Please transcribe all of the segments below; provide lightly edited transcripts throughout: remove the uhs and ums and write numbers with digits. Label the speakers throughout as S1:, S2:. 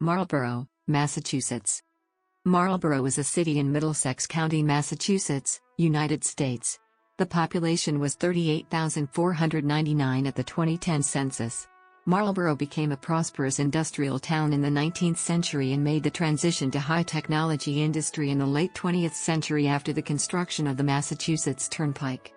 S1: Marlborough, Massachusetts. Marlborough is a city in Middlesex County, Massachusetts, United States. The population was 38,499 at the 2010 census. Marlborough became a prosperous industrial town in the 19th century and made the transition to high-technology industry in the late 20th century after the construction of the Massachusetts Turnpike.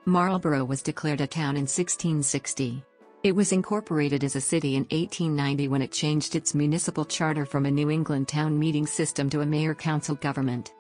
S1: Marlborough was declared a town in 1660. It was incorporated as a city in 1890 when it changed its municipal charter from a New England town meeting system to a mayor-council government.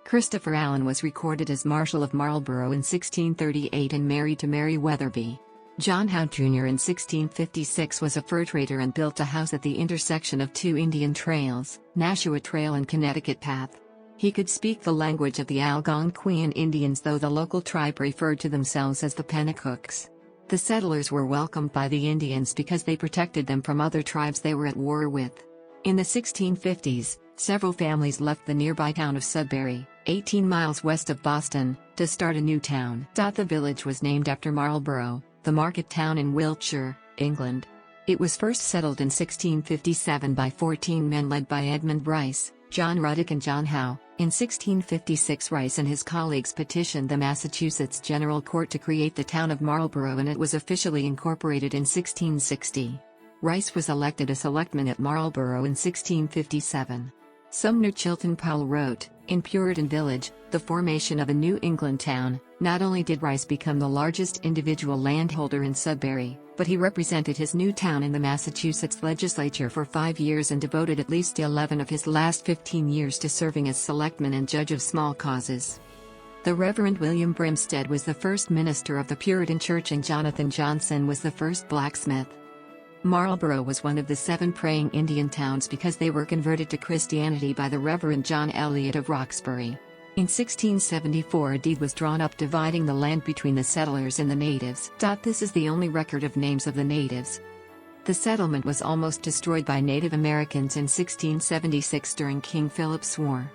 S1: Christopher Allen was recorded as Marshal of Marlborough in 1638 and married to Mary Weatherby. John Howe Jr. in 1656 was a fur trader and built a house at the intersection of two Indian trails, Nashua Trail and Connecticut Path. He could speak the language of the Algonquian Indians, though the local tribe referred to themselves as the Pennacooks. The settlers were welcomed by the Indians because they protected them from other tribes they were at war with. In the 1650s, several families left the nearby town of Sudbury, 18 miles west of Boston, to start a new town. The village was named after Marlborough, the market town in Wiltshire, England. It was first settled in 1657 by 14 men led by Edmund Rice, John Ruddick and John Howe. In 1656, Rice and his colleagues petitioned the Massachusetts General Court to create the town of Marlborough, and it was officially incorporated in 1660. Rice was elected a selectman at Marlborough in 1657. Sumner Chilton Powell wrote, "In Puritan Village, the formation of a New England town, not only did Rice become the largest individual landholder in Sudbury, but he represented his new town in the Massachusetts legislature for 5 years and devoted at least 11 of his last 15 years to serving as selectman and judge of small causes." The Reverend William Brimstead was the first minister of the Puritan Church and Jonathan Johnson was the first blacksmith. Marlborough was one of the 7 praying Indian towns because they were converted to Christianity by the Reverend John Eliot of Roxbury. In 1674, a deed was drawn up dividing the land between the settlers and the natives. This is the only record of names of the natives. The settlement was almost destroyed by Native Americans in 1676 during King Philip's War.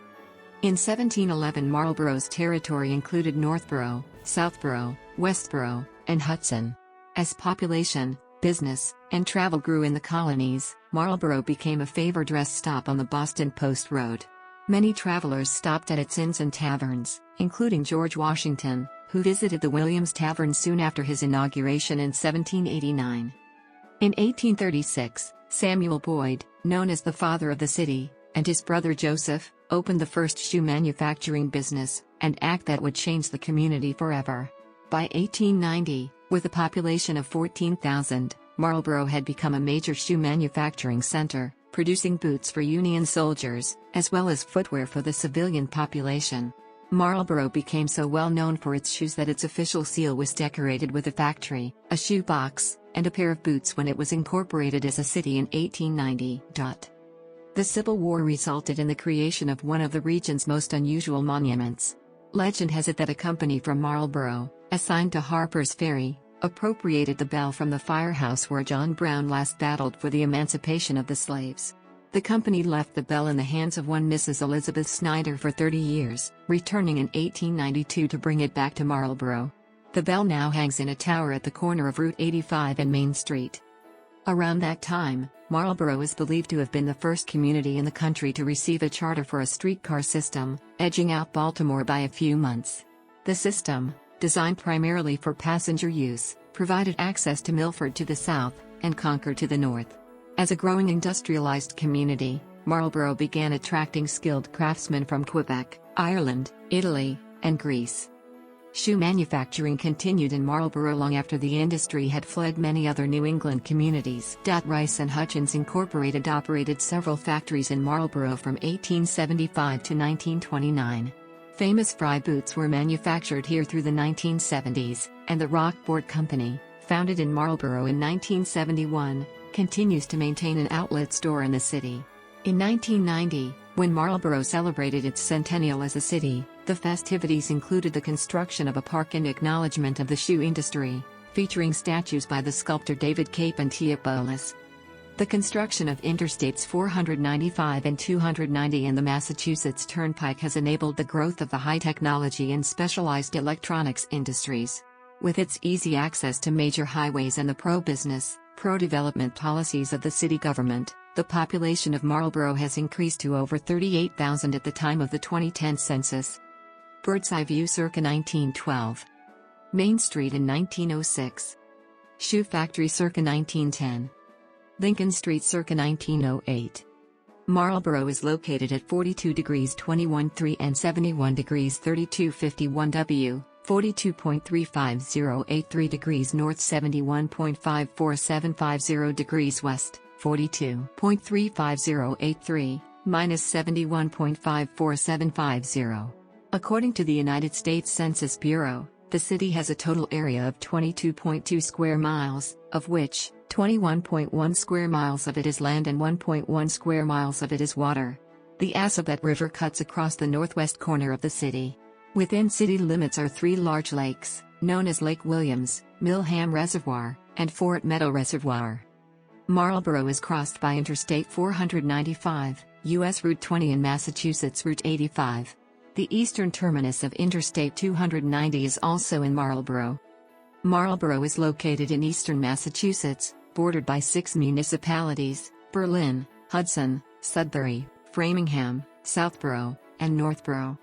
S1: In 1711, Marlborough's territory included Northborough, Southborough, Westborough, and Hudson. As population, business, and travel grew in the colonies, Marlborough became a favored rest stop on the Boston Post Road. Many travelers stopped at its inns and taverns, including George Washington, who visited the Williams Tavern soon after his inauguration in 1789. In 1836, Samuel Boyd, known as the father of the city, and his brother Joseph, opened the first shoe manufacturing business, an act that would change the community forever. By 1890, with a population of 14,000, Marlborough had become a major shoe manufacturing center, producing boots for Union soldiers, as well as footwear for the civilian population. Marlborough became so well known for its shoes that its official seal was decorated with a factory, a shoe box, and a pair of boots when it was incorporated as a city in 1890. The Civil War resulted in the creation of one of the region's most unusual monuments. Legend has it that a company from Marlborough, assigned to Harper's Ferry, appropriated the bell from the firehouse where John Brown last battled for the emancipation of the slaves. The company left the bell in the hands of one Mrs. Elizabeth Snyder for 30 years, returning in 1892 to bring it back to Marlborough. The bell now hangs in a tower at the corner of Route 85 and Main Street. Around that time, Marlborough is believed to have been the first community in the country to receive a charter for a streetcar system, edging out Baltimore by a few months. The system, designed primarily for passenger use, provided access to Milford to the south, and Concord to the north. As a growing industrialized community, Marlborough began attracting skilled craftsmen from Quebec, Ireland, Italy, and Greece. Shoe manufacturing continued in Marlborough long after the industry had fled many other New England communities. Rice and Hutchins Incorporated operated several factories in Marlborough from 1875 to 1929. Famous Fry boots were manufactured here through the 1970s, and the Rockport Company, founded in Marlborough in 1971, continues to maintain an outlet store in the city. In 1990, when Marlborough celebrated its centennial as a city, the festivities included the construction of a park in acknowledgement of the shoe industry, featuring statues by the sculptor David Cape and Tia Bolas. The construction of Interstates 495 and 290 and the Massachusetts Turnpike has enabled the growth of the high-technology and specialized electronics industries. With its easy access to major highways and the pro-business, pro-development policies of the city government, the The population of Marlborough has increased to over 38,000 at the time of the 2010 census. Bird's Eye View circa 1912. Main Street in 1906. Shoe Factory circa 1910. Lincoln Street circa 1908. Marlborough is located at 42 degrees 21'3" and 71 degrees 32'51" W, 42.35083 degrees north, 71.54750 degrees west, 42.35083, minus 71.54750. According to the United States Census Bureau, the city has a total area of 22.2 square miles, of which 21.1 square miles of it is land and 1.1 square miles of it is water. The Assabet River cuts across the northwest corner of the city. Within city limits are three large lakes, known as Lake Williams, Millham Reservoir, and Fort Meadow Reservoir. Marlborough is crossed by Interstate 495, U.S. Route 20 and Massachusetts Route 85. The eastern terminus of Interstate 290 is also in Marlborough. Marlborough is located in eastern Massachusetts, bordered by 6 municipalities: Berlin, Hudson, Sudbury, Framingham, Southborough, and Northborough.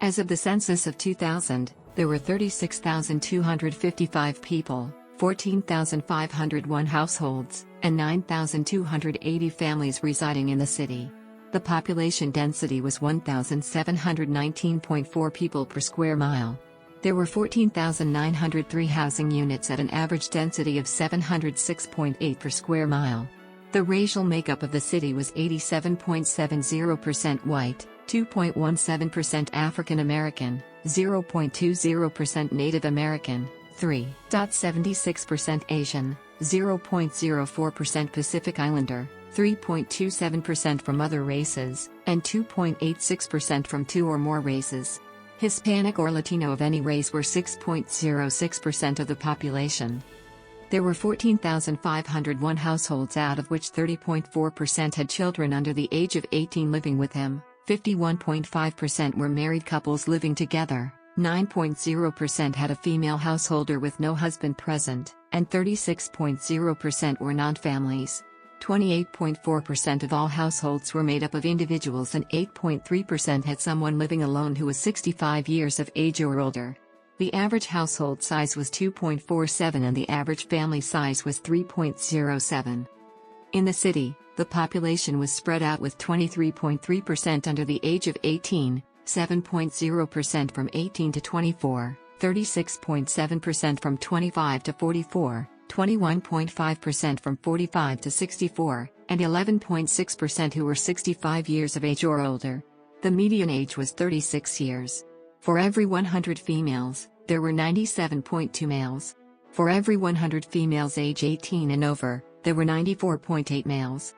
S1: As of the census of 2000, there were 36,255 people, 14,501 households, and 9,280 families residing in the city. The population density was 1,719.4 people per square mile. There were 14,903 housing units at an average density of 706.8 per square mile. The racial makeup of the city was 87.70% white, 2.17% African American, 0.20% Native American, 3.76% Asian, 0.04% Pacific Islander, 3.27% from other races, and 2.86% from 2 or more races. Hispanic or Latino of any race were 6.06% of the population. There were 14,501 households, out of which 30.4% had children under the age of 18 living with him, 51.5% were married couples living together, 9.0% had a female householder with no husband present, and 36.0% were non-families. 28.4% of all households were made up of individuals, and 8.3% had someone living alone who was 65 years of age or older. The average household size was 2.47 and the average family size was 3.07. In the city, the population was spread out with 23.3% under the age of 18, 7.0% from 18 to 24, 36.7% from 25 to 44, 21.5% from 45 to 64, and 11.6% who were 65 years of age or older. The median age was 36 years. For every 100 females, there were 97.2 males. For every 100 females age 18 and over, there were 94.8 males.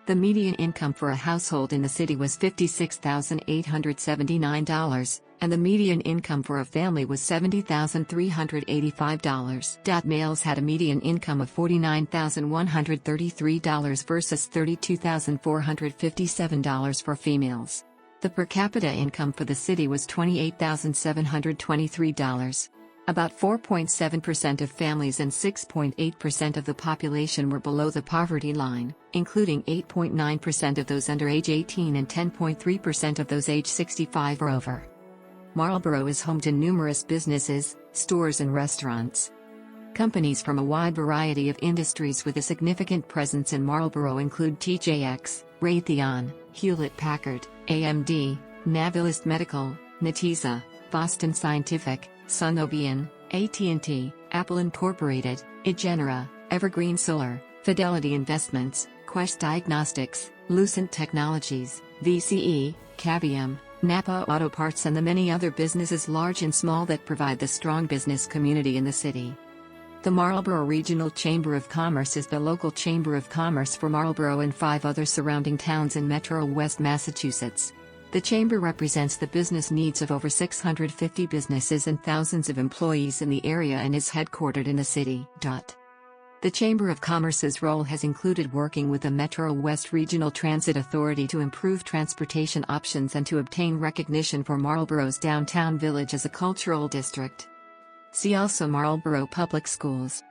S1: The median income for a household in the city was $56,879, and the median income for a family was $70,385. Males had a median income of $49,133 versus $32,457 for females. The per capita income for the city was $28,723. About 4.7% of families and 6.8% of the population were below the poverty line, including 8.9% of those under age 18 and 10.3% of those age 65 or over. Marlborough is home to numerous businesses, stores and restaurants. Companies from a wide variety of industries with a significant presence in Marlborough include TJX, Raytheon, Hewlett-Packard, AMD, Navilist Medical, Netezza, Boston Scientific, Sunovion, AT&T, Apple Incorporated, Igenera, Evergreen Solar, Fidelity Investments, Quest Diagnostics, Lucent Technologies, VCE, Cavium, Napa Auto Parts, and the many other businesses large and small that provide the strong business community in the city. The Marlborough Regional Chamber of Commerce is the local chamber of commerce for Marlborough and 5 other surrounding towns in Metro West Massachusetts. The chamber represents the business needs of over 650 businesses and thousands of employees in the area and is headquartered in the city. The Chamber of Commerce's role has included working with the Metro West Regional Transit Authority to improve transportation options and to obtain recognition for Marlborough's downtown village as a cultural district. See also Marlborough Public Schools.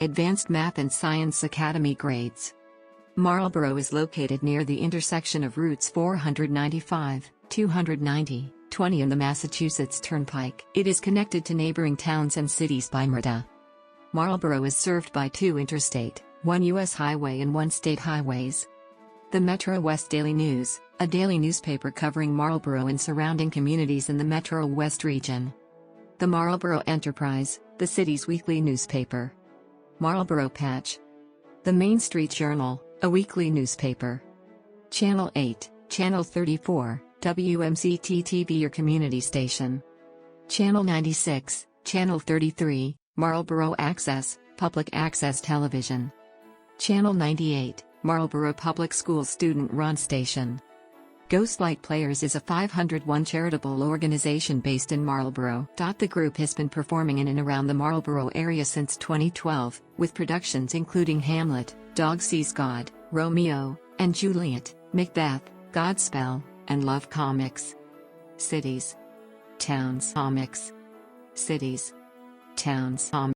S1: Advanced Math and Science Academy grades. Marlborough is located near the intersection of routes 495, 290, 20 and the Massachusetts Turnpike. It is connected to neighboring towns and cities by MTA. Marlborough is served by 2 interstate, 1 U.S. highway and 1 state highways. The Metro West Daily News, a daily newspaper covering Marlborough and surrounding communities in the Metro West region. The Marlborough Enterprise, the city's weekly newspaper. Marlborough Patch. The Main Street Journal, a weekly newspaper. Channel 8, Channel 34, WMCT-TV your community station. Channel 96, Channel 33, Marlborough Access, public access television. Channel 98, Marlborough Public Schools student-run station. Ghostlight Players is a 501 charitable organization based in Marlborough. The group has been performing in and around the Marlborough area since 2012, with productions including Hamlet, Dog Sees God, Romeo and Juliet, Macbeth, Godspell, and Love Comics. Cities. Towns. Comics. Cities. Towns.